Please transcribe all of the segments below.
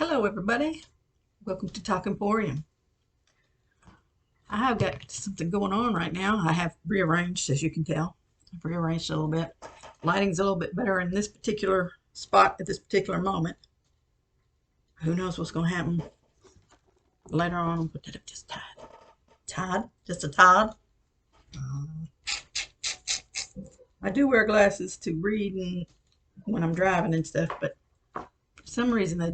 Hello everybody, welcome to Talk Emporium. I have got something going on right now. I have rearranged, as you can tell. I've rearranged a little bit. Lighting's a little bit better in this particular spot at this particular moment. Who knows what's going to happen later on. What did I just tied? Tied? Just a tied? I do wear glasses to read and when I'm driving and stuff, but for some reason they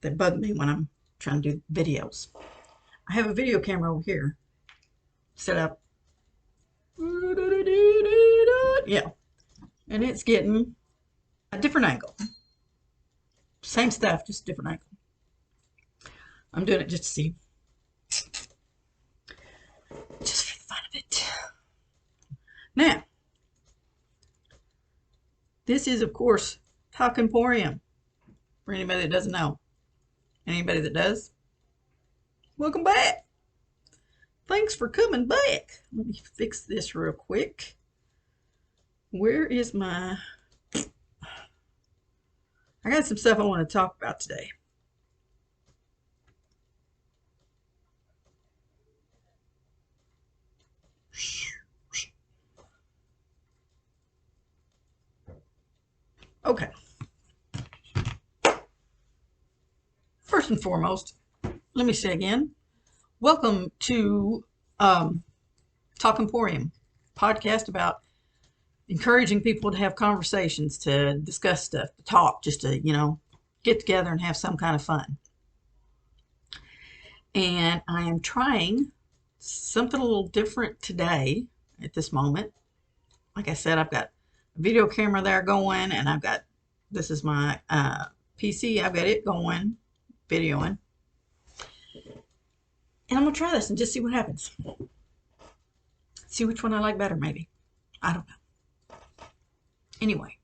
bug me when I'm trying to do videos. I have a video camera over here set up. Yeah. And it's getting a different angle. Same stuff, just different angle. I'm doing it just to see. Just for the fun of it. Now, this is, of course, Talk Emporium. For anybody that doesn't know. Anybody that does, welcome back. Thanks for coming back. Let me fix this real quick. Where is my... I got some stuff I want to talk about today. Okay. First and foremost, let me say again, welcome to Talk Emporium, podcast about encouraging people to have conversations, to discuss stuff, to talk, just to, get together and have some kind of fun. And I am trying something a little different today at this moment. Like I said, I've got a video camera there going, and this is my PC. I've got it going, videoing. And I'm going to try this and just see what happens. See which one I like better, maybe. I don't know. Anyway.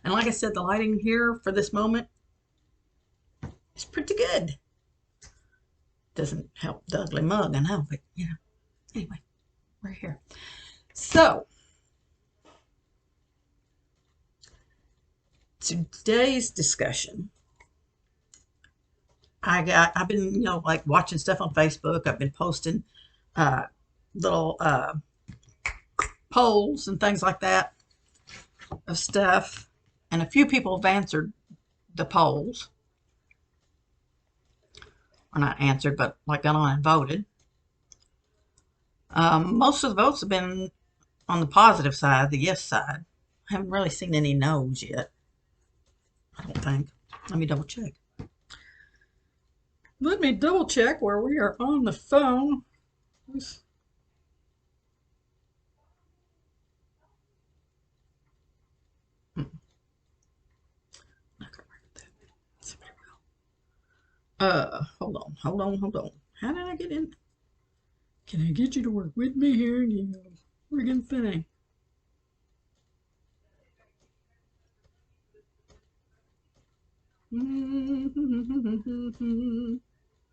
And like I said, the lighting here for this moment is pretty good. Doesn't help the ugly mug, I know, but, Anyway, we're here. So, today's discussion, I've been, like watching stuff on Facebook. I've been posting little polls and things like that of stuff. And a few people have answered the polls. Or not answered, but like got on and voted. Most of the votes have been on the positive side, the yes side. I haven't really seen any no's yet. I don't think. Let me double check. Let me double check where we are on the phone. Hold on. How did I get in? Can I get you to work with me here? Friggin' thing.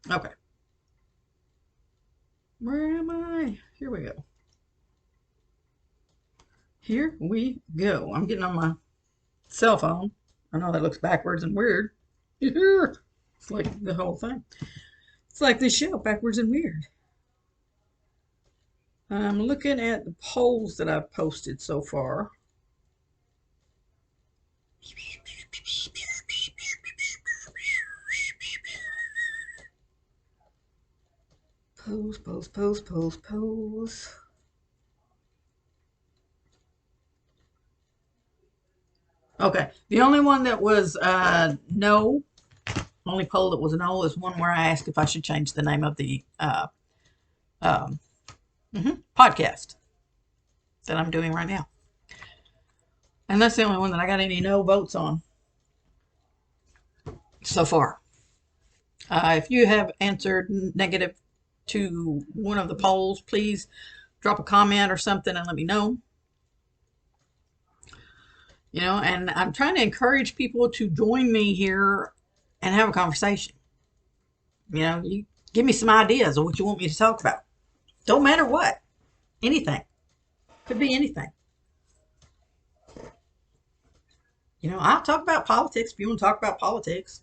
Okay. Where am I? Here we go. Here we go. I'm getting on my cell phone. I know that looks backwards and weird. It's like the whole thing. It's like this show, backwards and weird. I'm looking at the polls that I've posted so far. Polls. Okay, the only one that was no, only poll that was no is one where I asked if I should change the name of the podcast that I'm doing right now. And that's the only one that I got any no votes on so far. If you have answered negative to one of the polls, please drop a comment or something and let me know. And I'm trying to encourage people to join me here and have a conversation. You give me some ideas of what you want me to talk about. Don't matter what. Anything. Could be anything. I'll talk about politics if you want to talk about politics.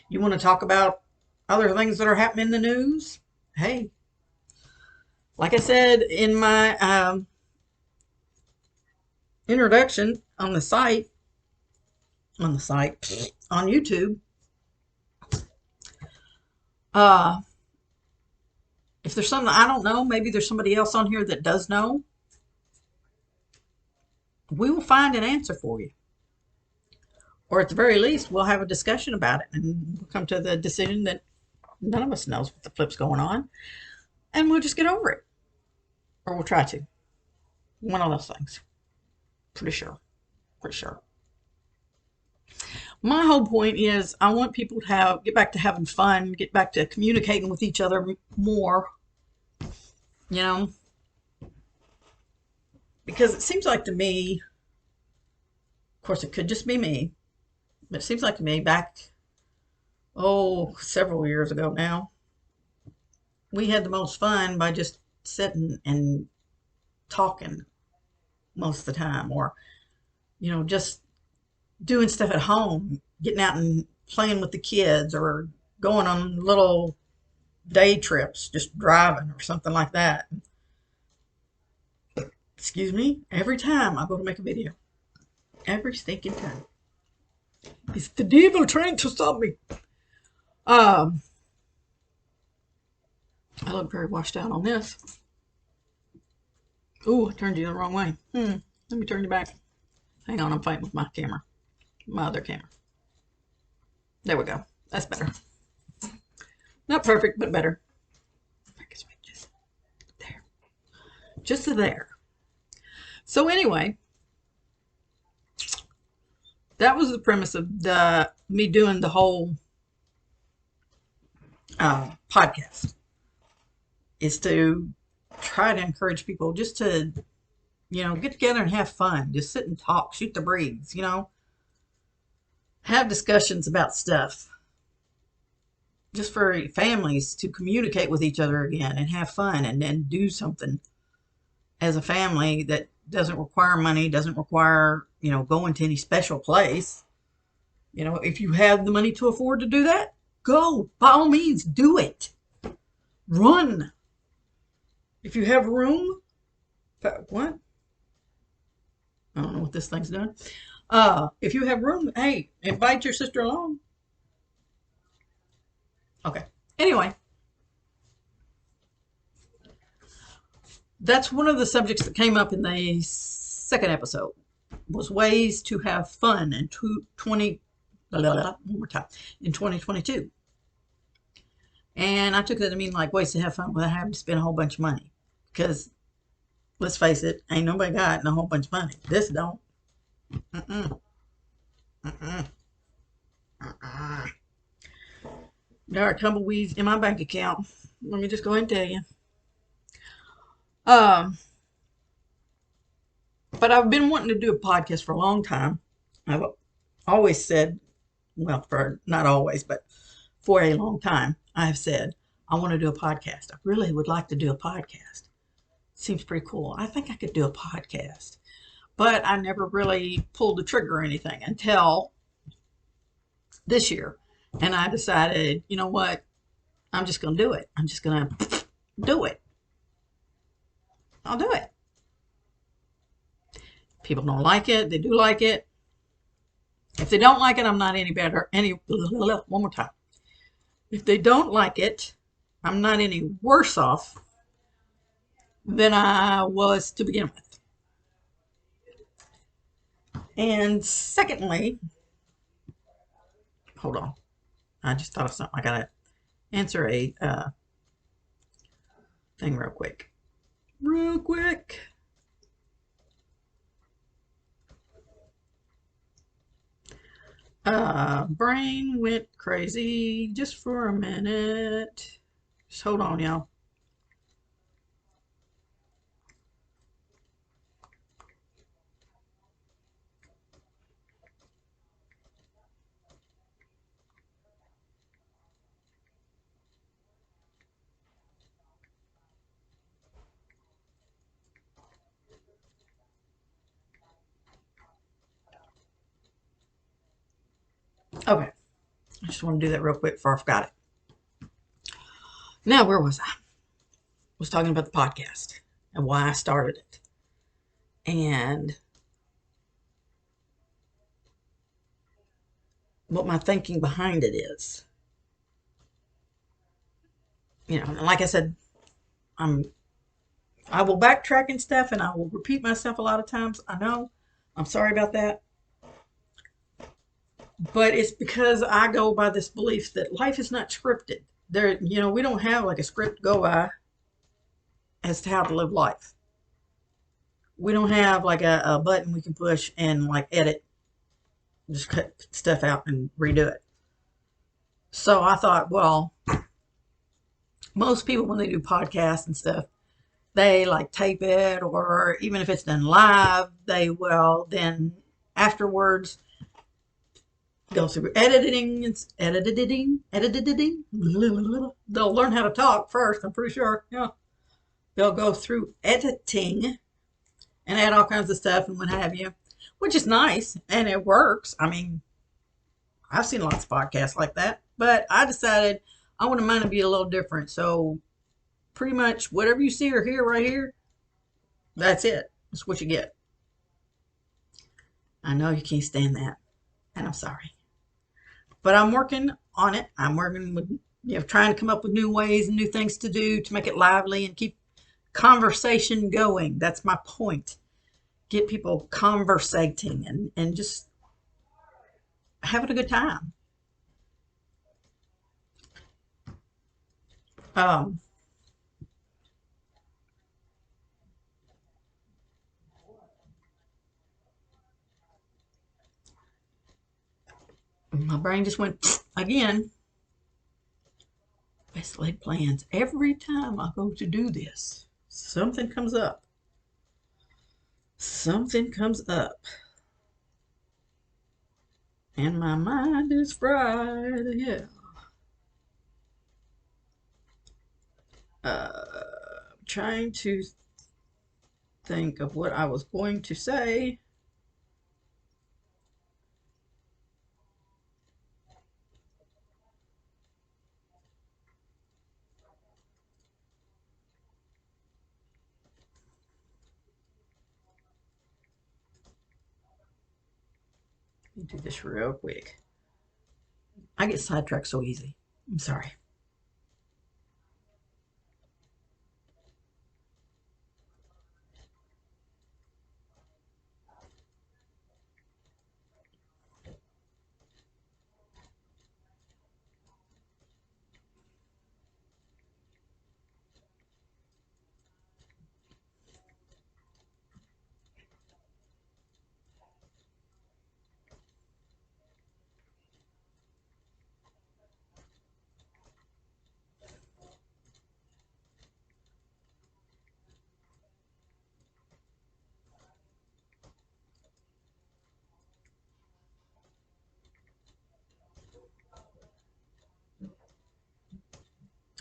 You want to talk about other things that are happening in the news? Hey, like I said in my introduction on the site, on YouTube, uh, if there's something I don't know, maybe there's somebody else on here that does know, we will find an answer for you. Or at the very least, we'll have a discussion about it and we'll come to the decision that none of us knows what the flip's going on. And we'll just get over it. Or we'll try to. One of those things. Pretty sure. Pretty sure. My whole point is I want people to get back to having fun, get back to communicating with each other more, you know, because it seems like to me, of course it could just be me, but it seems like to me back, several years ago now, we had the most fun by just sitting and talking most of the time, or, just doing stuff at home, getting out and playing with the kids, or going on little day trips, just driving or something like that. Excuse me, every time I go to make a video. Every stinking time. It's the devil trying to stop me. I look very washed out on this. Ooh, I turned you the wrong way. Let me turn you back. Hang on, I'm fighting with my camera. My other camera. There we go. That's better. Not perfect, but better. I guess just there. Just there. So anyway, that was the premise of me doing the whole podcast. Is to try to encourage people just to, get together and have fun. Just sit and talk, shoot the breeze, have discussions about stuff. Just for families to communicate with each other again and have fun and do something as a family that doesn't require money, doesn't require, going to any special place. If you have the money to afford to do that, go. By all means, do it. Run. If you have room, what? I don't know what this thing's doing. If you have room, hey, invite your sister along. Okay. Anyway, that's one of the subjects that came up in the second episode, was ways to have fun in 2022. And I took that to mean like ways to have fun without having to spend a whole bunch of money. Because, let's face it, ain't nobody got a whole bunch of money. This don't. There are tumbleweeds in my bank account. Let me just go ahead and tell you. But I've been wanting to do a podcast for a long time. I've always said, well, for not always, but for a long time, I have said, I want to do a podcast. I really would like to do a podcast. Seems pretty cool. I think I could do a podcast. But I never really pulled the trigger or anything until this year. And I decided, you know what? I'm just going to do it. I'm just going to do it. I'll do it. People don't like it. They do like it. If they don't like it, I'm not any better. One more time. If they don't like it, I'm not any worse off than I was to begin with. And secondly, hold on. I just thought of something. I got to answer a thing real quick. Brain went crazy just for a minute. Just hold on, y'all. Okay. I just want to do that real quick before I forgot it. Now, where was I? Was talking about the podcast and why I started it and what my thinking behind it is. You know, and like I said, I will backtrack and stuff, and I will repeat myself a lot of times. I know. I'm sorry about that. But it's because I go by this belief that life is not scripted. There, you know, we don't have like a script to go by as to how to live life. We don't have like a button we can push and like edit, just cut stuff out and redo it. So I thought, well, most people when they do podcasts and stuff, they like tape it, or even if it's done live, they will then afterwards go through editing. They'll learn how to talk first, I'm pretty sure. Yeah. They'll go through editing and add all kinds of stuff and what have you, which is nice and it works. I mean, I've seen lots of podcasts like that, but I decided I wanted mine to be a little different. So pretty much whatever you see or hear right here, that's it. That's what you get. I know you can't stand that, and I'm sorry. But I'm working on it. I'm working with, trying to come up with new ways and new things to do to make it lively and keep conversation going. That's my point. Get people conversating and just having a good time. Um, my brain just went again. Best laid plans. Every time I go to do this, something comes up. Something comes up. And my mind is fried. Yeah. Trying to think of what I was going to say. Let me do this real quick. I get sidetracked so easy. I'm sorry.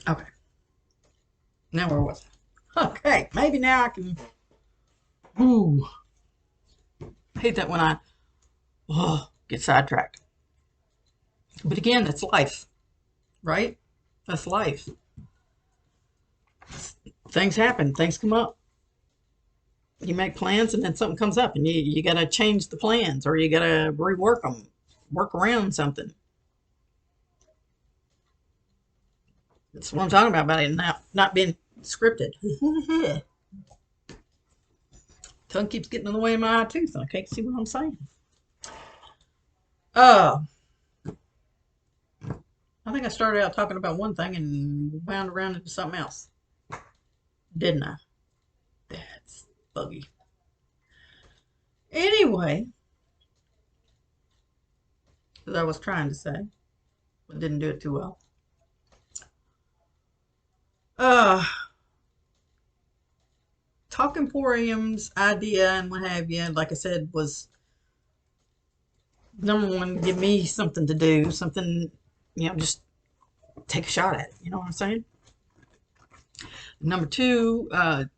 Okay. Now where was I? Okay. Maybe now I can. Ooh. I hate that when I get sidetracked. But again, that's life, right? That's life. Things happen. Things come up. You make plans and then something comes up and you got to change the plans or you got to rework them, work around something. That's what I'm talking about it not being scripted. Tongue keeps getting in the way of my eye too, so I can't see what I'm saying. Uh, I think I started out talking about one thing and wound around into something else. Didn't I? That's buggy. Anyway, as I was trying to say, but didn't do it too well. Uh, Talk Emporium's idea and what have you, like I said, was number one, give me something to do, something, just take a shot at it. You know what I'm saying? Number two, to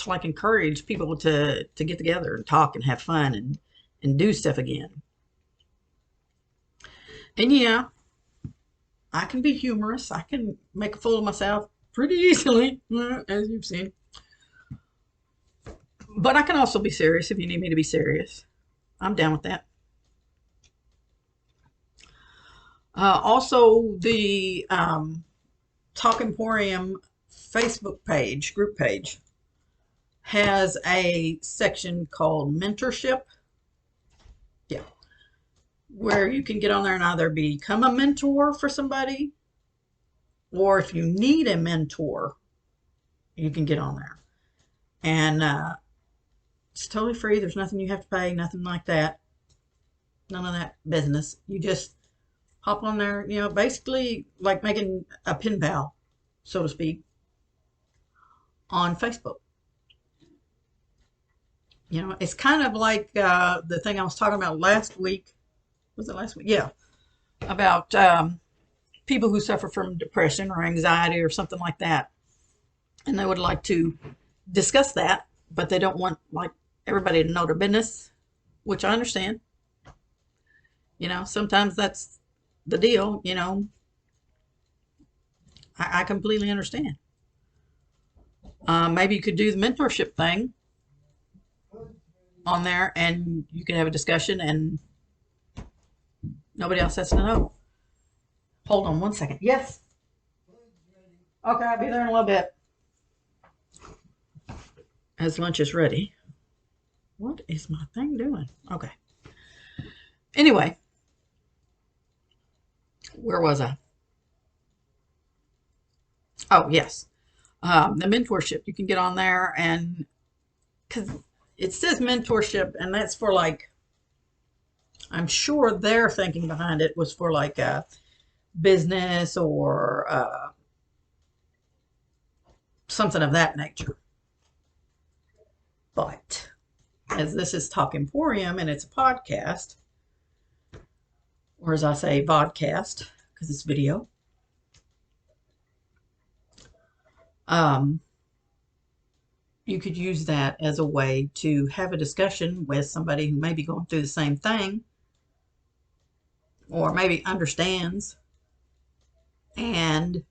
like encourage people to get together and talk and have fun and do stuff again. And yeah, I can be humorous. I can make a fool of myself pretty easily, as you've seen. But I can also be serious if you need me to be serious. I'm down with that. Also, the Talk Emporium Facebook page, group page, has a section called mentorship. Yeah. Where you can get on there and either become a mentor for somebody, or if you need a mentor, you can get on there. And it's totally free. There's nothing you have to pay, nothing like that. None of that business. You just hop on there, basically like making a pen pal, so to speak, on Facebook. It's kind of like the thing I was talking about last week. Was it last week? Yeah. About people who suffer from depression or anxiety or something like that. And they would like to discuss that, but they don't want like everybody to know their business, which I understand. Sometimes that's the deal, I completely understand. Maybe you could do the mentorship thing on there and you can have a discussion and nobody else has to know. Hold on one second. Yes. Okay, I'll be there in a little bit. As lunch is ready. What is my thing doing? Okay. Anyway, where was I? Oh, yes. The mentorship. You can get on there and because it says mentorship, and that's for like, I'm sure their thinking behind it was for like a business or something of that nature. But as this is Talk Emporium and it's a podcast, or as I say, vodcast, because it's video, you could use that as a way to have a discussion with somebody who may be going through the same thing or maybe understands, and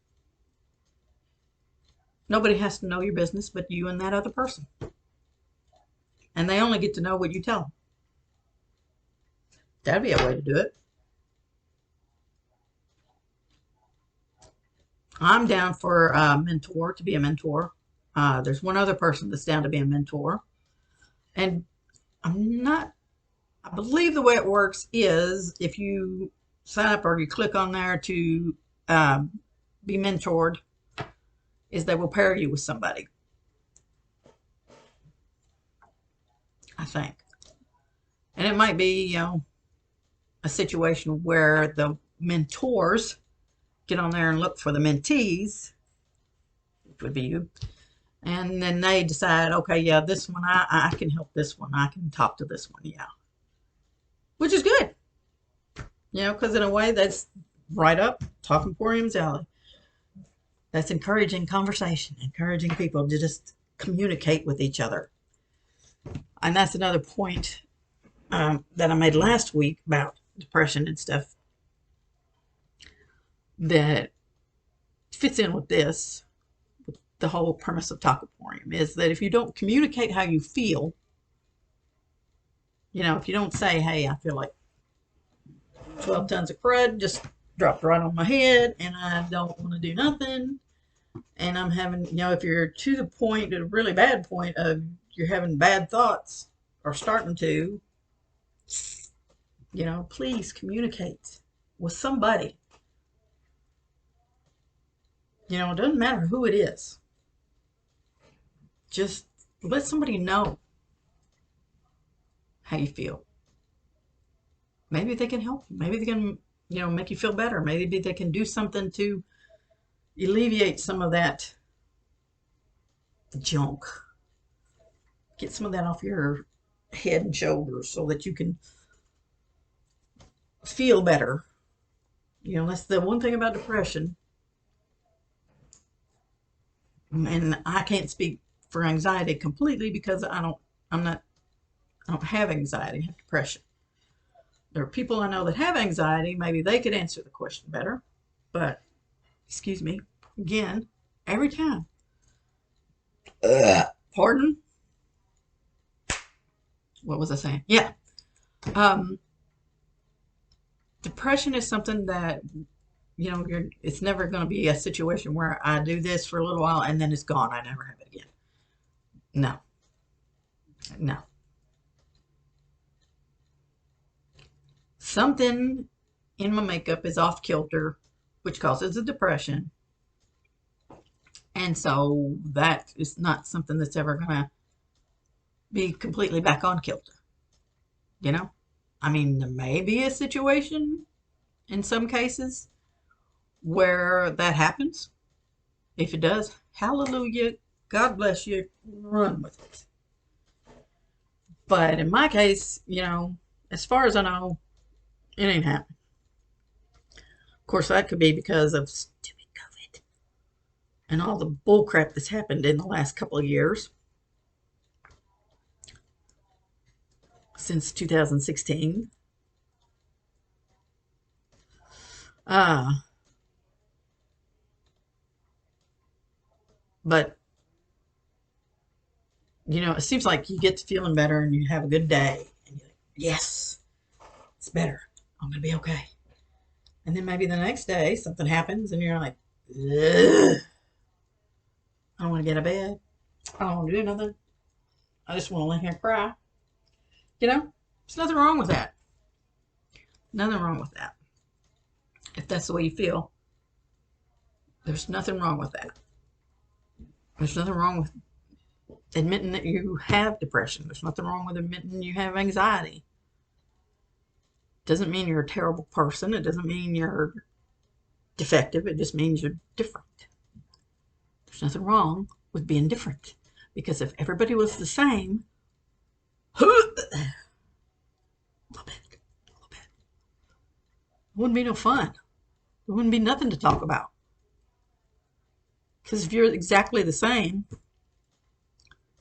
nobody has to know your business but you and that other person. And they only get to know what you tell them. That'd be a way to do it. I'm down for a mentor, to be a mentor. There's one other person that's down to be a mentor. And I believe the way it works is if you sign up or you click on there to be mentored, is they will pair you with somebody. I think. And it might be, a situation where the mentors get on there and look for the mentees, which would be you. And then they decide, okay, yeah, this one, I can help this one. I can talk to this one, yeah. Which is good. Because in a way, that's right up Talk Emporium's alley. That's encouraging conversation, encouraging people to just communicate with each other. And that's another point that I made last week about depression and stuff that fits in with this. The whole premise of Talk Emporium is that if you don't communicate how you feel, if you don't say, hey, I feel like 12 tons of crud just dropped right on my head and I don't want to do nothing, and I'm having, if you're to the point, to a really bad point of you're having bad thoughts or starting to, please communicate with somebody. It doesn't matter who it is. Just let somebody know how you feel. Maybe they can help you. Maybe they can, make you feel better. Maybe they can do something to alleviate some of that junk. Get some of that off your head and shoulders so that you can feel better. That's the one thing about depression. And I can't speak for anxiety completely because I don't have anxiety, I have depression. There are people I know that have anxiety. Maybe they could answer the question better. But, excuse me, again, every time. Pardon? What was I saying? Yeah. Um, Depression is something that, it's never going to be a situation where I do this for a little while and then it's gone. I never have it again. No, no. Something in my makeup is off kilter, which causes a depression. And so that is not something that's ever going to be completely back on kilter. I mean, there may be a situation in some cases where that happens. If it does, hallelujah, God bless you, run with it. But in my case, as far as I know, it ain't happening. Of course, that could be because of stupid COVID and all the bull crap that's happened in the last couple of years. Since 2016. But, it seems like you get to feeling better and you have a good day. And you're like, yes, it's better. I'm going to be okay. And then maybe the next day something happens and you're like, ugh, I don't want to get out of bed. I don't want to do nothing. I just want to lay here and cry. There's nothing wrong with that. Nothing wrong with that. If that's the way you feel, there's nothing wrong with that. There's nothing wrong with admitting that you have depression. There's nothing wrong with admitting you have anxiety. Doesn't mean you're a terrible person. It doesn't mean you're defective. It just means you're different. There's nothing wrong with being different. Because if everybody was the same, a little bit, it wouldn't be no fun. There wouldn't be nothing to talk about. Because if you're exactly the same,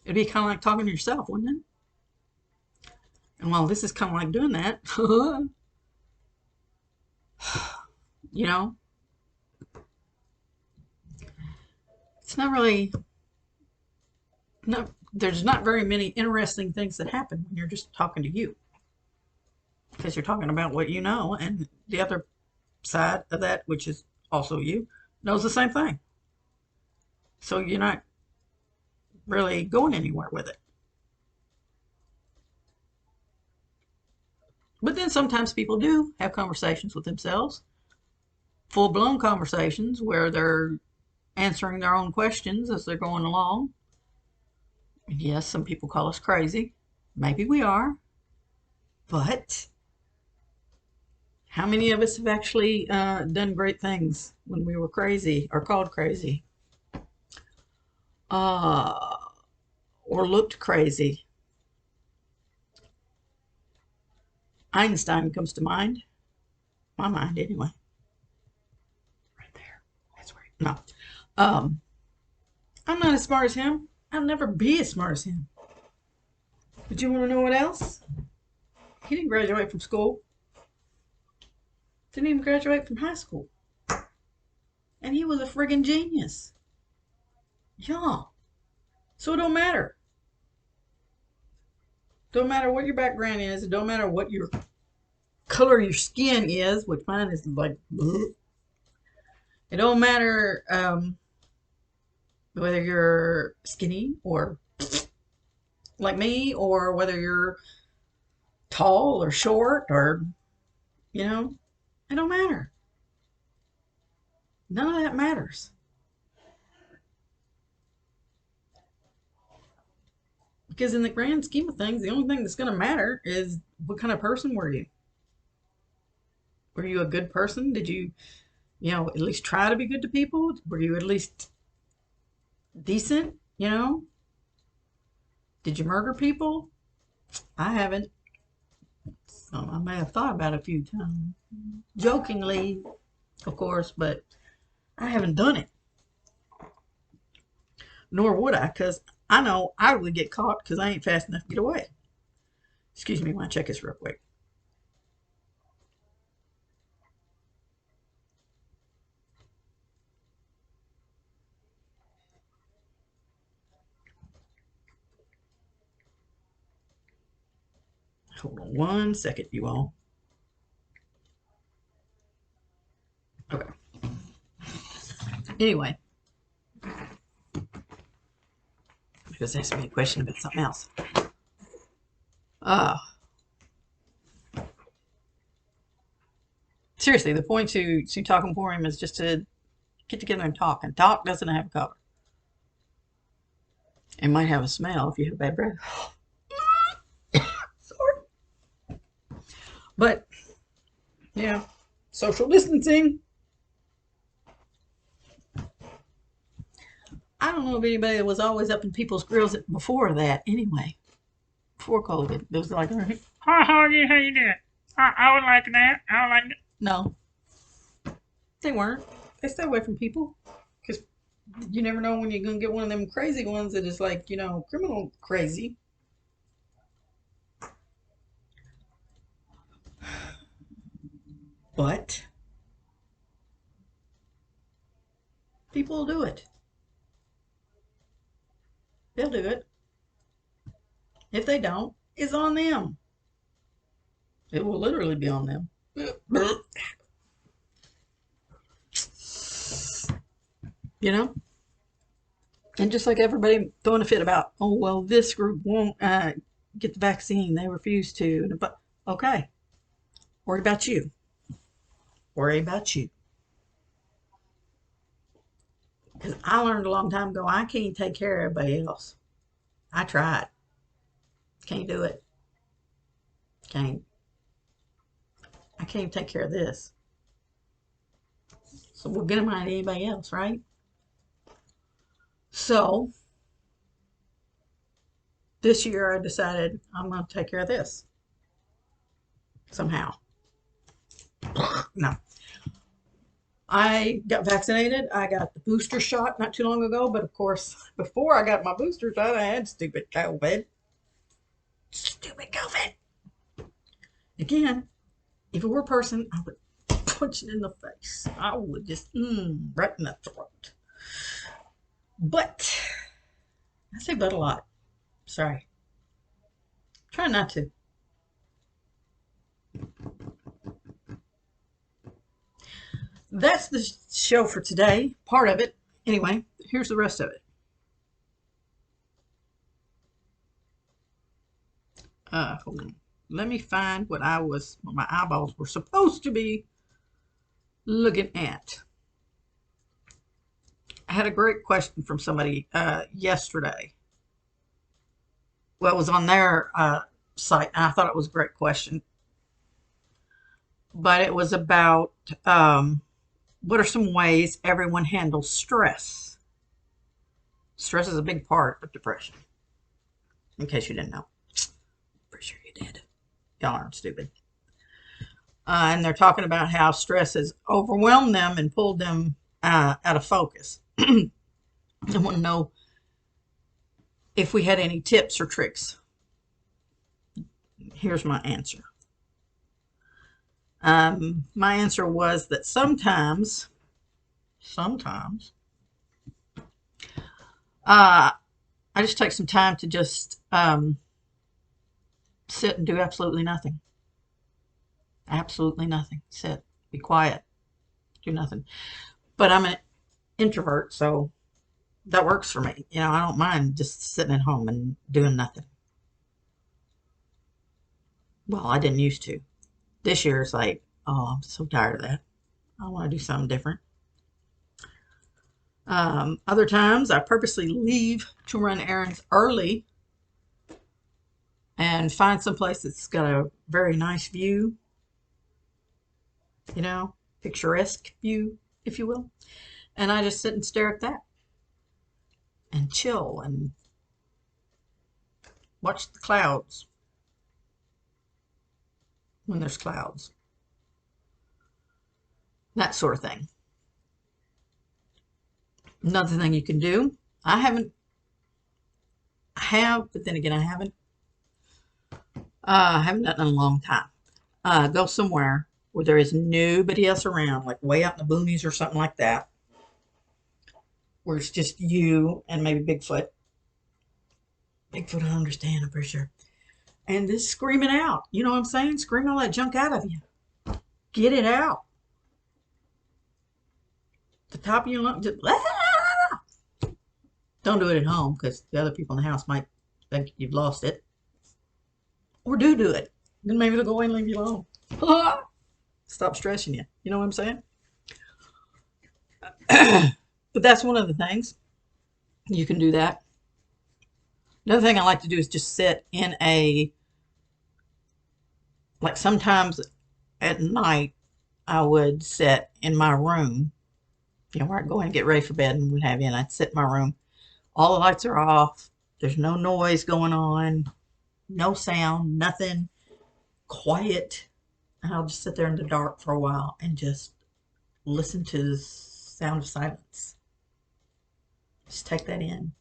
it'd be kind of like talking to yourself, wouldn't it? And while this is kind of like doing that, it's not really, no, there's not very many interesting things that happen when you're just talking to you. Because you're talking about what you know, and the other side of that, which is also you, knows the same thing. So you're not really going anywhere with it. But then sometimes people do have conversations with themselves, full-blown conversations where they're answering their own questions as they're going along. And yes, some people call us crazy. Maybe we are. But how many of us have actually done great things when we were crazy or called crazy? Or looked crazy? Einstein comes to mind. My mind, anyway. Right there. That's right. No. I'm not as smart as him. I'll never be as smart as him. But you want to know what else? He didn't graduate from school. Didn't even graduate from high school. And he was a friggin' genius. Yeah. So it don't matter. Don't matter what your background is. It don't matter what your color your skin is, which mine is like bleh. It don't matter whether you're skinny or like me, or whether you're tall or short, or it don't matter. None of that matters. Because in the grand scheme of things, the only thing that's going to matter is what kind of person were you? Were you a good person? Did you, at least try to be good to people? Were you at least decent? Did you murder people? I haven't. So I may have thought about it a few times. Jokingly, of course, but I haven't done it. Nor would I, because I know I would get caught because I ain't fast enough to get away. Excuse me while I check this real quick. Hold on one second, you all. Okay. Anyway, he was asking me a question about something else. Seriously, the point to Talk Emporium is just to get together and talk. And talk doesn't have a cover. It might have a smell if you have bad breath. Sorry. But, yeah, social distancing. I don't know if anybody was always up in people's grills before that anyway. Before COVID. It was like, Hi, how are you? How you doing? I would like that. I would like that. no, they weren't. They stay away from people. Because you never know when you're going to get one of them crazy ones that is like, criminal crazy. But people will do it. They'll do it. If they don't, it's on them. It will literally be on them. And just like everybody throwing a fit about, oh, well, this group won't get the vaccine. They refuse to. But okay. Worry about you. Worry about you. Because I learned a long time ago, I can't take care of everybody else. I tried. Can't do it. Can't. I can't even take care of this. So we'll get them out of anybody else, right? So this year I decided I'm going to take care of this. Somehow. No. I got vaccinated. I got the booster shot not too long ago. But of course, before I got my booster shot, I had stupid COVID. Stupid COVID. Again, if it were a person, I would punch it in the face. I would just, right in the throat. But, I say but a lot. Sorry. Try not to. That's the show for today. Part of it. Anyway, here's the rest of it. Hold on. Let me find what my eyeballs were supposed to be looking at. I had a great question from somebody yesterday. Well, it was on their site, and I thought it was a great question. But it was about what are some ways everyone handles stress? Stress is a big part of depression, in case you didn't know. Pretty sure you did. Y'all aren't stupid. And they're talking about how stress has overwhelmed them and pulled them out of focus. I want to know if we had any tips or tricks. Here's my answer. My answer was that sometimes, I just take some time to just sit and do absolutely nothing. Absolutely nothing. Sit, be quiet, do nothing. But I'm an introvert, so that works for me. I don't mind just sitting at home and doing nothing. Well, I didn't used to. This year it's like, oh, I'm so tired of that. I want to do something different. Other times I purposely leave to run errands early and find some place that's got a very nice view, picturesque view, if you will. And I just sit and stare at that and chill and watch the clouds when there's clouds. That sort of thing. Another thing you can do, I have, but then again, I haven't done it in a long time. Go somewhere where there is nobody else around, like way out in the boonies or something like that, where it's just you and maybe Bigfoot. Bigfoot, I understand, I'm pretty sure. and just scream it out. You know what I'm saying? Scream all that junk out of you. Get it out. The top of your lungs. Just, don't do it at home because the other people in the house might think you've lost it. Or do it. Then maybe they'll go away and leave you alone. Stop stressing you. You know what I'm saying? But that's one of the things. You can do that. Another thing I like to do is just sit in like sometimes at night, I would sit in my room, where I'd go in and get ready for bed and what have you, and I'd sit in my room. All the lights are off. There's no noise going on, no sound, nothing, quiet. And I'll just sit there in the dark for a while and just listen to the sound of silence. Just take that in.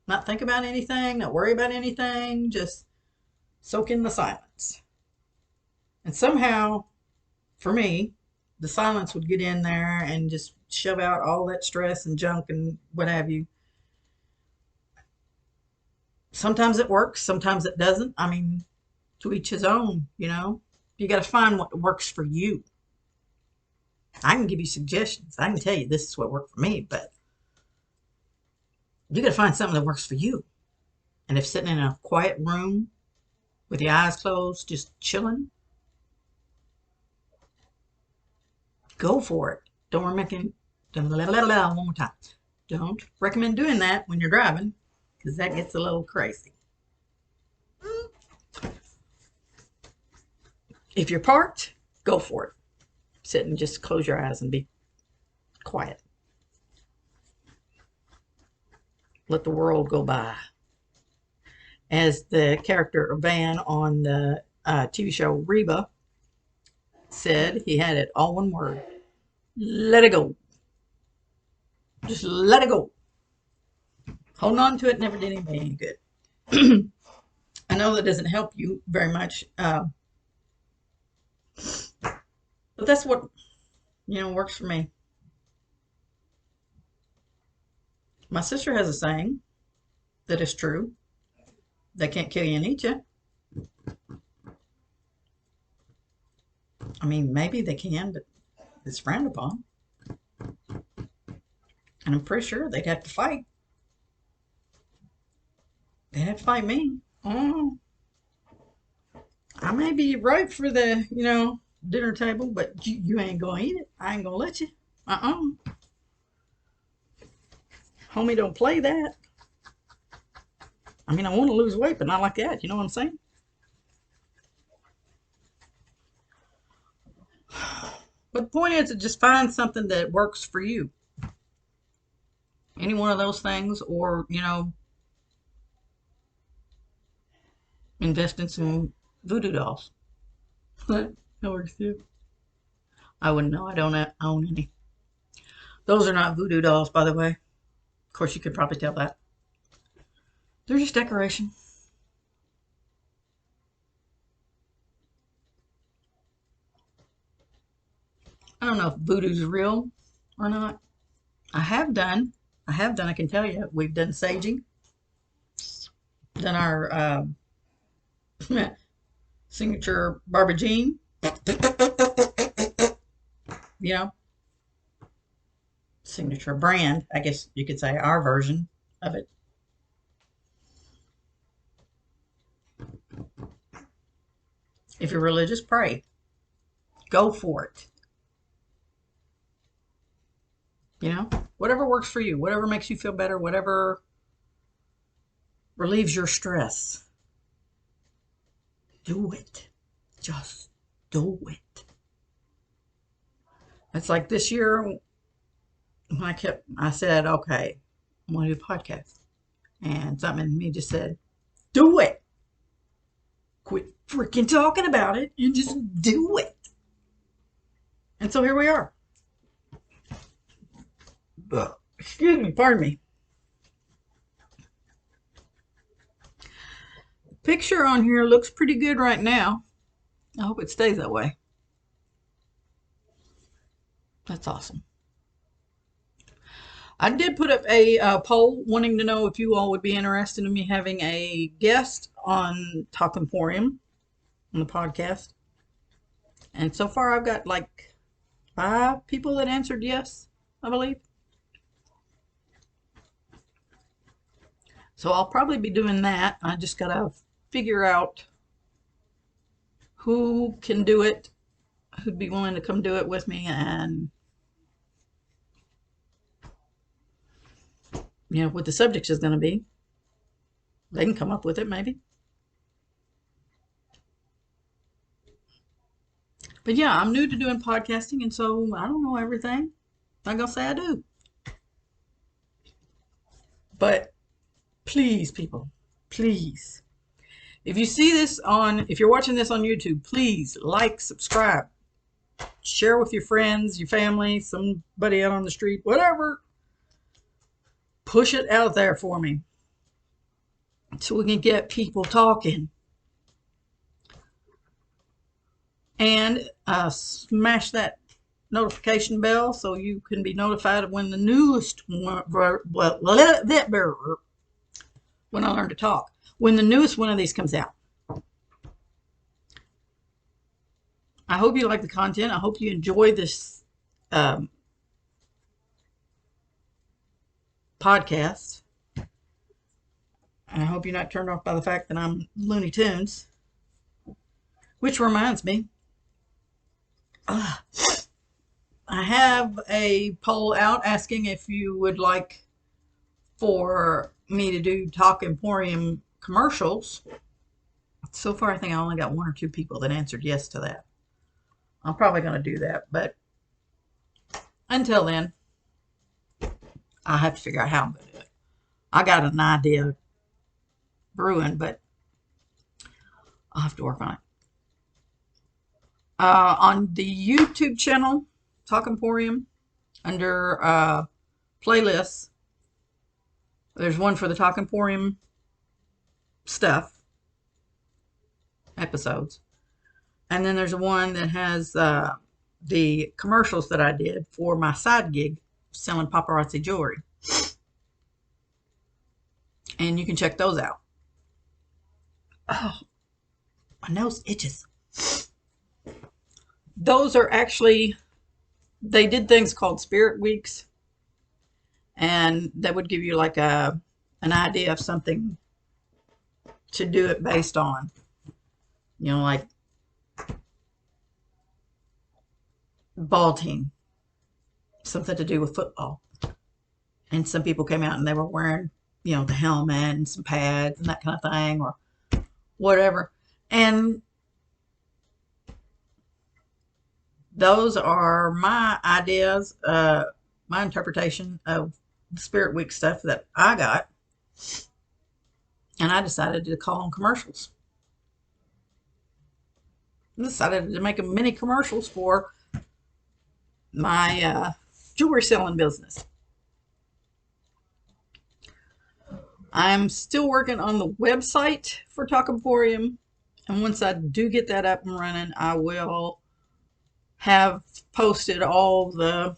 Not think about anything, not worry about anything, just soak in the silence. And somehow, for me, the silence would get in there and just shove out all that stress and junk and what have you. Sometimes it works, sometimes it doesn't. I mean, to each his own, You got to find what works for you. I can give you suggestions. I can tell you this is what worked for me, but you got to find something that works for you. And if sitting in a quiet room with your eyes closed, just chilling, go for it. One more time. Don't recommend doing that when you're driving because that gets a little crazy. If you're parked, go for it. Sit and just close your eyes and be quiet. Let the world go by. As the character Van on the TV show Reba said, he had it all one word. Let it go. Just let it go. Holding on to it never did anybody any good. I know that doesn't help you very much. But that's what, works for me. My sister has a saying that is true. They can't kill you and eat you. I mean, maybe they can, but it's frowned upon. And I'm pretty sure they'd have to fight. They'd have to fight me. Oh, I may be right for the, dinner table, but you ain't gonna eat it. I ain't gonna let you. Homie, don't play that. I mean, I want to lose weight, but not like that. You know what I'm saying? But the point is to just find something that works for you. Any one of those things, or, invest in some voodoo dolls. That works too. I wouldn't know. I don't own any. Those are not voodoo dolls, by the way. Of course, you could probably tell that. They're just decoration. I don't know if voodoo's real or not. I have done, I can tell you. We've done saging. Done our signature barbajine. Signature brand, I guess you could say, our version of it. If you're religious, pray. Go for it. Whatever works for you, whatever makes you feel better, whatever relieves your stress. Do it. Just do it. It's like this year when I said, okay, I'm going to do a podcast. And something in me just said, do it. Quit freaking talking about it and just do it. And so here we are. Excuse me, pardon me. The picture on here looks pretty good right now. I hope it stays that way. That's awesome. I did put up a poll wanting to know if you all would be interested in me having a guest on Talk Emporium on the podcast. And so far, I've got like 5 people that answered yes, I believe. So I'll probably be doing that. I just got to figure out who can do it, who'd be willing to come do it with me, and what the subject is going to be. They can come up with it, maybe. But yeah, I'm new to doing podcasting, and so I don't know everything. I'm going to say I do. But please, people, please, if you're watching this on YouTube, please like, subscribe, share with your friends, your family, somebody out on the street, whatever. Push it out there for me so we can get people talking. And smash that notification bell so you can be notified of when the newest one, when I learn to talk, when the newest one of these comes out. I hope you like the content. I hope you enjoy this podcast. And I hope you're not turned off by the fact that I'm Looney Tunes. Which reminds me, I have a poll out asking if you would like for me to do Talk Emporium commercials. So far, I think I only got 1 or 2 people that answered yes to that. I'm probably going to do that, but until then, I have to figure out how I'm going to do it. I got an idea brewing, but I'll have to work on it. On the YouTube channel, Talk Emporium, under playlists, there's one for the Talk Emporium stuff, episodes. And then there's one that has the commercials that I did for my side gig, selling paparazzi jewelry. And you can check those out. Oh, my nose itches. Those are actually, they did things called Spirit Weeks. And that would give you like an idea of something to do it based on. Like ball team. Something to do with football. And some people came out and they were wearing, the helmet and some pads and that kind of thing or whatever. And those are my ideas, my interpretation of the Spirit Week stuff that I got. And I decided to call them commercials. I decided to make them mini commercials for my jewelry selling business. I'm still working on the website for Talk Emporium. And once I do get that up and running, I will have posted all the,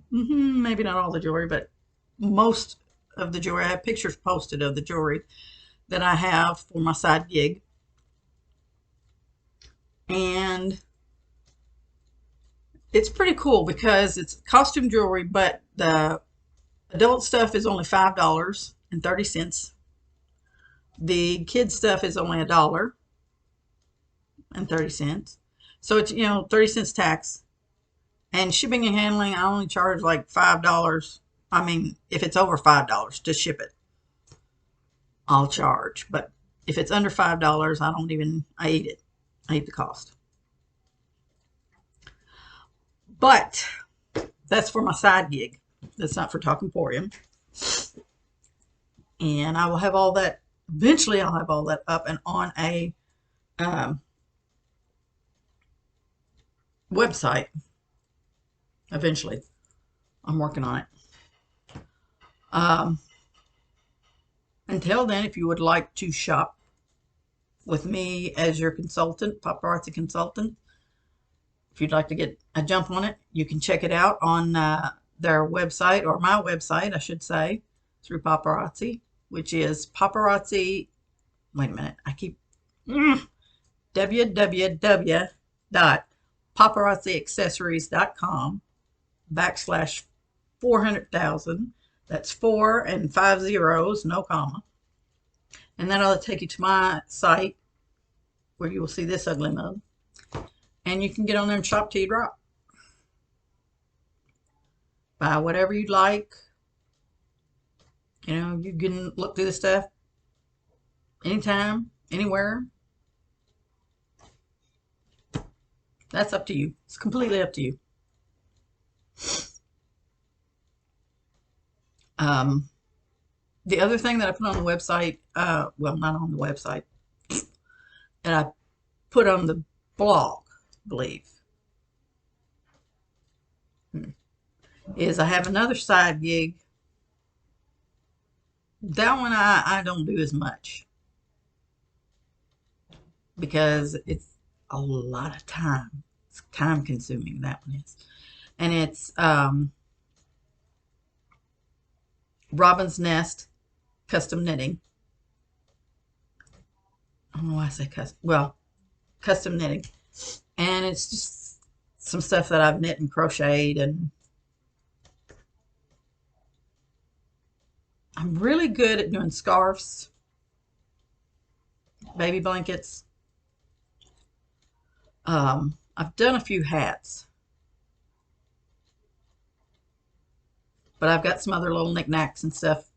maybe not all the jewelry, but most of the jewelry. I have pictures posted of the jewelry that I have for my side gig. And it's pretty cool because it's costume jewelry, but the adult stuff is only $5.30. The kids stuff is only $1.30. So it's, 30 cents tax. And shipping and handling, I only charge like $5. I mean, if it's over $5 to ship it, I'll charge. But if it's under $5, I eat it. I eat the cost. But that's for my side gig. That's not for Talk Emporium. And I will have all that, eventually I'll have all that up and on a website. Eventually. I'm working on it. Until then, if you would like to shop with me as your consultant, paparazzi consultant, if you'd like to get a jump on it, you can check it out on their website, or my website, I should say, through Paparazzi, which is paparazzi. Wait a minute. I keep www.paparazziaccessories.com/400,000. That's 4 and 5 zeros, no comma. And then I'll take you to my site where you will see this ugly mug. And you can get on there and shop till you drop. Buy whatever you'd like. You know, you can look through the stuff anytime, anywhere. That's up to you. It's completely up to you. The other thing that I put on the website, well, not on the website, that I put on the blog, I believe, is I have another side gig. That one I don't do as much because it's a lot of time. It's time consuming, that one is. And it's Robin's Nest custom knitting. I don't know why I say custom. Well, custom knitting. And it's just some stuff that I've knit and crocheted, and I'm really good at doing scarves, baby blankets. I've done a few hats, but I've got some other little knickknacks and stuff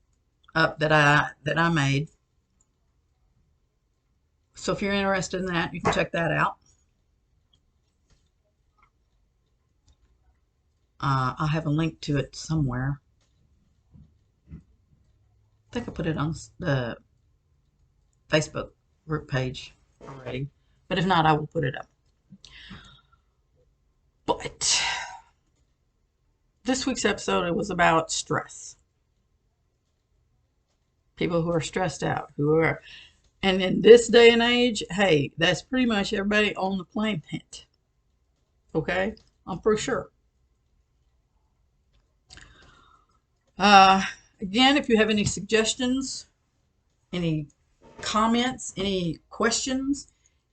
up that I made. So if you're interested in that, you can check that out. I'll have a link to it somewhere. I think I put it on the Facebook group page already, but if not, I will put it up. But this week's episode, it was about stress. People who are stressed out, and in this day and age, hey, that's pretty much everybody on the planet. Okay? I'm pretty sure. Again, if you have any suggestions, any comments, any questions,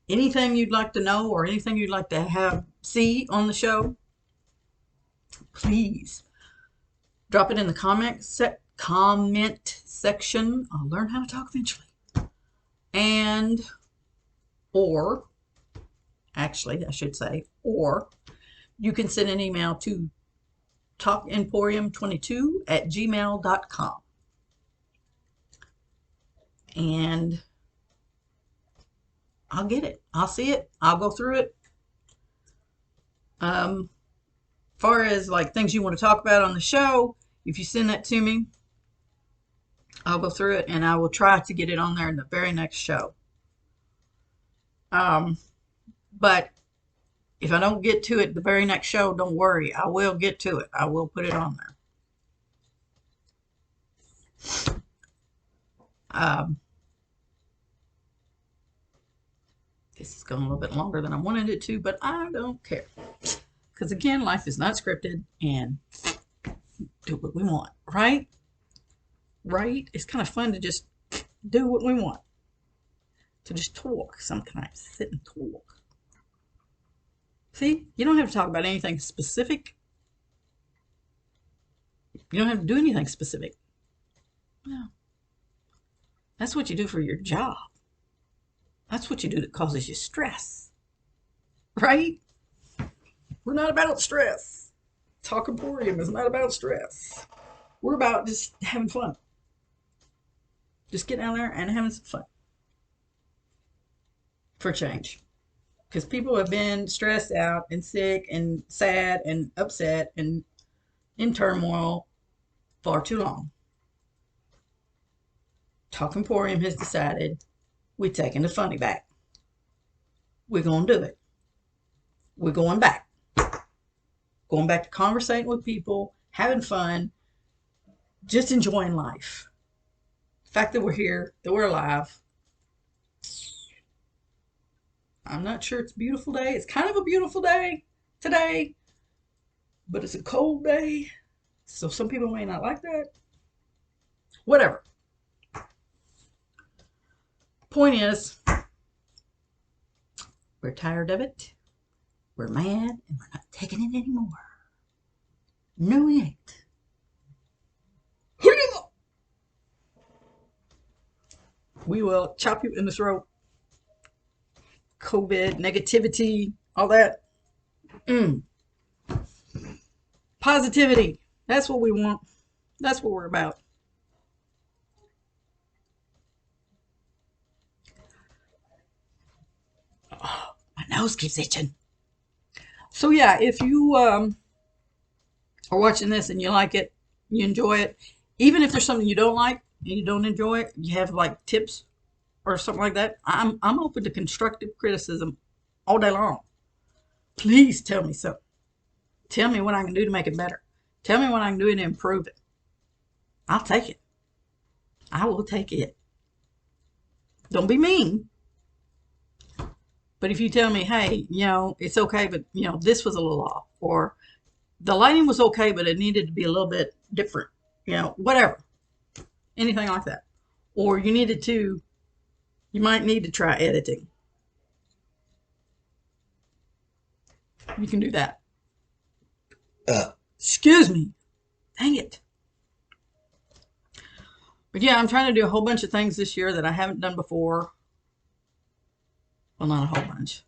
anything you'd like to know, or anything you'd like to see on the show, please drop it in the comment section. I'll learn how to talk eventually. Or you can send an email to talkemporium22@gmail.com. And I'll get it. I'll see it. I'll go through it. Far as like things you want to talk about on the show, if you send that to me, I'll go through it and I will try to get it on there in the very next show. But if I don't get to it the very next show, don't worry. I will get to it. I will put it on there. This is going a little bit longer than I wanted it to, but I don't care. Because again, life is not scripted, and do what we want, right? Right? It's kind of fun to just do what we want. To just talk sometimes. Sit and talk. See? You don't have to talk about anything specific. You don't have to do anything specific. No. That's what you do for your job. That's what you do that causes you stress. Right? We're not about stress. Talk Emporium is not about stress. We're about just having fun. Just getting out there and having some fun. For change. Because people have been stressed out and sick and sad and upset and in turmoil far too long. Talk Emporium has decided we're taking the funny back. We're going to do it. We're going back. Going back to conversating with people, having fun, just enjoying life. The fact that we're here, that we're alive. I'm not sure it's a beautiful day. It's kind of a beautiful day today, but it's a cold day. So some people may not like that. Whatever. Point is, we're tired of it. We're mad and we're not taking it anymore. No, we ain't. We will chop you in the throat. COVID, negativity, all that. Positivity. That's what we want. That's what we're about. Oh, my nose keeps itching. So yeah, if you are watching this and you like it, you enjoy it, even if there's something you don't like and you don't enjoy it, you have like tips or something like that, I'm open to constructive criticism all day long. Please tell me so. Tell me what I can do to make it better. Tell me what I can do to improve it. I'll take it. I will take it. Don't be mean. But if you tell me, hey, it's okay, but, this was a little off. Or the lighting was okay, but it needed to be a little bit different. Whatever. Anything like that. Or you might need to try editing. You can do that. Excuse me. Dang it. But yeah, I'm trying to do a whole bunch of things this year that I haven't done before. Well, not a whole bunch.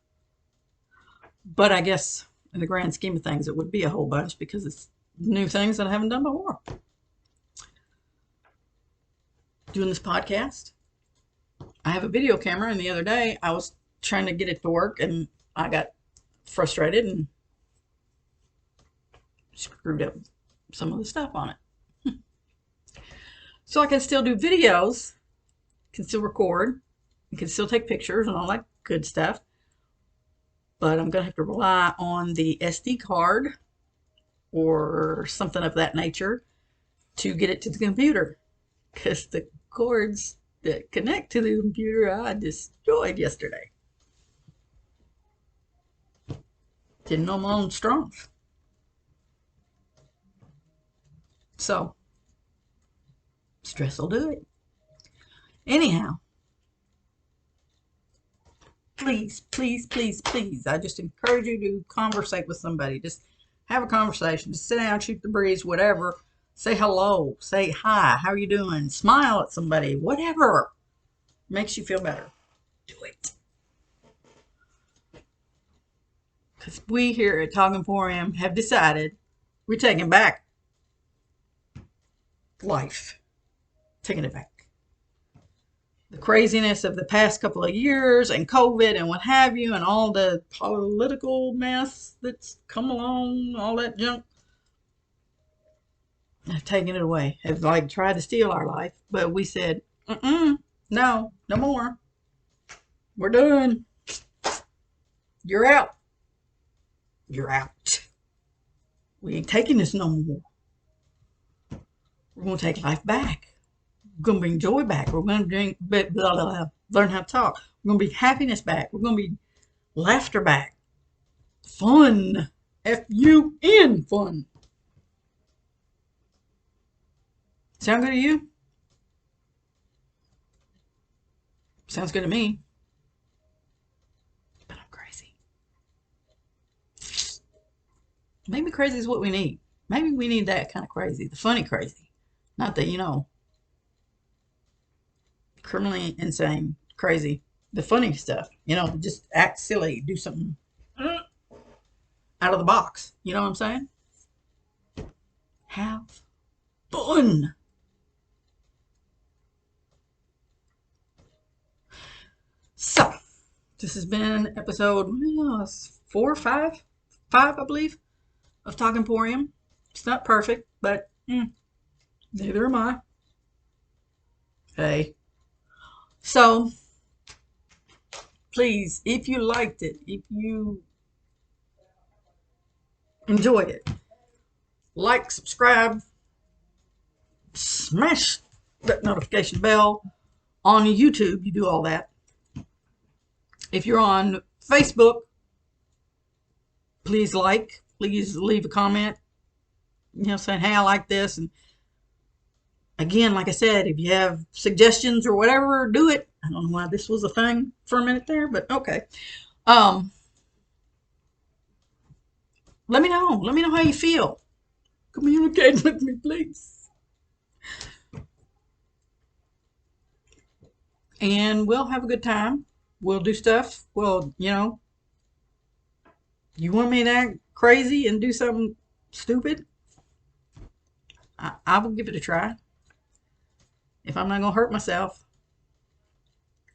But I guess in the grand scheme of things, it would be a whole bunch because it's new things that I haven't done before. Doing this podcast. I have a video camera, and the other day I was trying to get it to work, and I got frustrated and screwed up some of the stuff on it. So I can still do videos, can still record, can still take pictures and all that good stuff. But I'm going to have to rely on the SD card or something of that nature to get it to the computer. Because the cords that connect to the computer I destroyed yesterday. Didn't know my own strength. So, stress will do it. Anyhow, please, please, please, please, I just encourage you to conversate with somebody. Just have a conversation. Just sit down, shoot the breeze, whatever. Say hello. Say hi. How are you doing? Smile at somebody. Whatever makes you feel better. Do it. Because we here at Talk Emporium have decided we're taking back life. Taking it back. The craziness of the past couple of years and COVID and what have you and all the political mess that's come along, all that junk. Have taken it away. Have tried to steal our life. But we said, no more. We're done. You're out. You're out. We ain't taking this no more. We're going to take life back. We're going to bring joy back. We're going to learn how to talk. We're going to bring happiness back. We're going to bring laughter back. Fun. F-U-N. Fun. Sound good to you? Sounds good to me. But I'm crazy. Maybe crazy is what we need. Maybe we need that kind of crazy. The funny crazy. Not the, criminally insane, crazy. The funny stuff. Just act silly. Do something out of the box. You know what I'm saying? Have fun. So, this has been episode 4 or 5, I believe, of Talk Emporium. It's not perfect, but neither am I. Hey. So, please, if you liked it, if you enjoyed it, like, subscribe, smash that notification bell. On YouTube, you do all that. If you're on Facebook, please leave a comment. saying, hey, I like this. And again, like I said, if you have suggestions or whatever, do it. I don't know why this was a thing for a minute there, but okay. Um, Let me know. Let me know how you feel. Communicate with me, please. And we'll have a good time. We'll do stuff. Well, you want me to act crazy and do something stupid? I will give it a try. If I'm not going to hurt myself.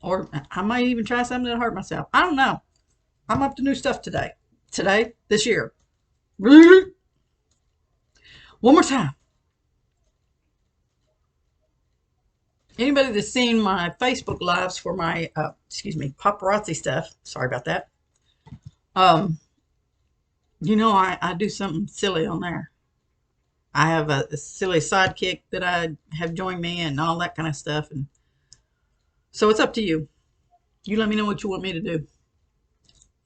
Or I might even try something that'll hurt myself. I don't know. I'm up to new stuff today. This year. One more time. Anybody that's seen my Facebook lives for my, paparazzi stuff, sorry about that. I do something silly on there. I have a silly sidekick that I have joined me and all that kind of stuff. And so it's up to you. You let me know what you want me to do.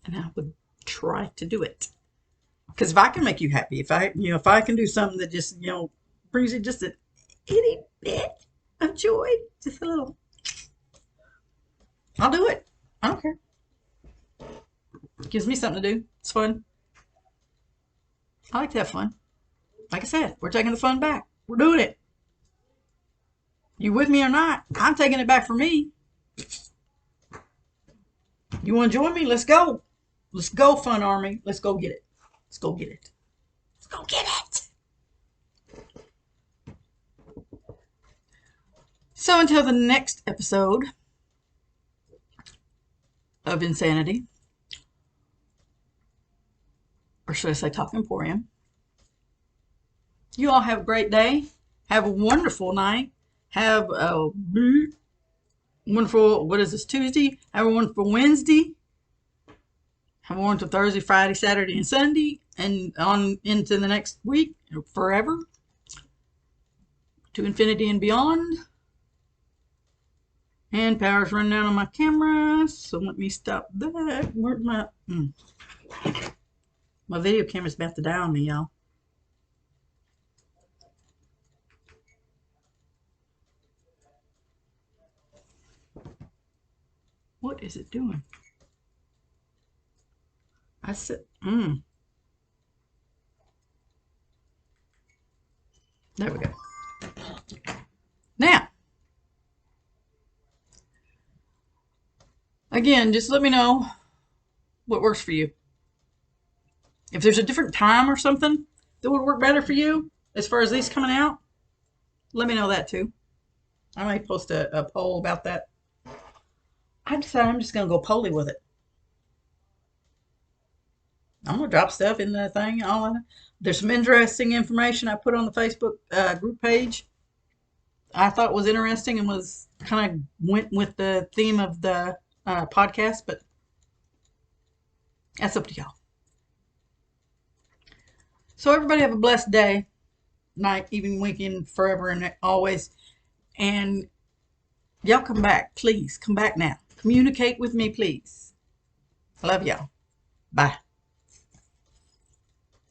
And I would try to do it. Because if I can make you happy, if I can do something that just, brings you just a itty bit of joy, just a little, I'll do it. I don't care. Gives me something to do. It's fun. I like to have fun. Like I said, we're taking the fun back. We're doing it. You with me or not? I'm taking it back for me. You want to join me? Let's go. Let's go, Fun Army. Let's go get it. Let's go get it. Let's go get it. So until the next episode of Insanity, or should I say Talk Emporium, you all have a great day. Have a wonderful night. Have a wonderful, what is this, Tuesday? Have a wonderful Wednesday. Have a wonderful Thursday, Friday, Saturday, and Sunday. And on into the next week, forever. To infinity and beyond. And power's running down on my camera. So let me stop that. Where's my... My video camera's about to die on me, y'all. What is it doing? I said, There we go. Now, again, just let me know what works for you. If there's a different time or something that would work better for you as far as these coming out, let me know that too. I might post a poll about that. I decided I'm just going to go polly with it. I'm going to drop stuff in the thing. There's some interesting information I put on the Facebook group page. I thought was interesting and was kind of went with the theme of the podcast, but that's up to y'all. So everybody have a blessed day, night, evening, weekend, forever and always. And y'all come back, please. Come back now. Communicate with me, please. I love y'all. Bye.